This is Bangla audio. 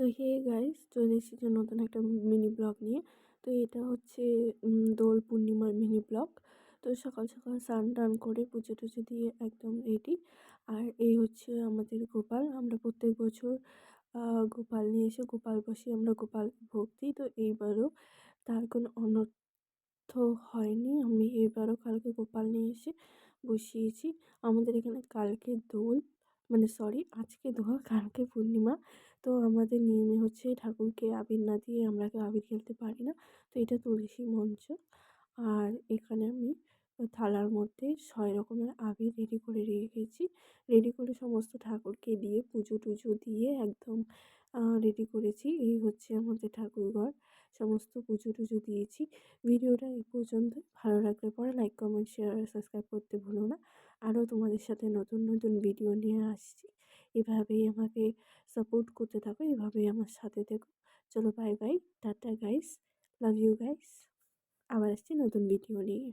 তো হে গাইস, চলে এসেছি নতুন একটা মিনি ব্লগ নিয়ে। তো এটা হচ্ছে দোল পূর্ণিমার মিনি ব্লগ। তো সকাল সকাল স্নান টান করে পুজো টুজো দিয়ে একদম রেডি। আর এই হচ্ছে আমাদের গোপাল। আমরা প্রত্যেক বছর গোপাল নিয়ে এসে গোপাল বসে আমরা গোপাল ভোগ দিই। তো এইবারও তার কোনো অনর্থ হয়নি। আমি এবারও কালকে গোপাল নিয়ে এসে বসিয়েছি। আমাদের এখানে কালকে দোল, মানে সরি, আজকে দোল কালকে পূর্ণিমা। তো আমাদের নিয়মে হচ্ছে ঠাকুরকে আবির না দিয়ে আমরা কেউ আবির খেলতে পারি না। তো এটা তুলসী মঞ্চ। আর এখানে আমি থালার মধ্যে ৬ রকমের আবির রেডি করে রেখেছি। রেডি করে সমস্ত ঠাকুরকে দিয়ে পুজো টুজো দিয়ে একদম রেডি করেছি। এই হচ্ছে আমাদের ঠাকুরঘর। সমস্ত পুজো টুজো দিয়েছি। ভিডিওটা এই পর্যন্তই। ভালো লাগলে পরে লাইক, কমেন্ট, শেয়ার আর সাবস্ক্রাইব করতে ভুলো না। আরও তোমাদের সাথে নতুন নতুন ভিডিও নিয়ে আসছি। এভাবেই আমাকে সাপোর্ট করতে থাকো, এভাবেই আমার সাথে থেকো। চলো bye bye, tata guys, love you guys. আবার আসছি নতুন ভিডিও নিয়ে।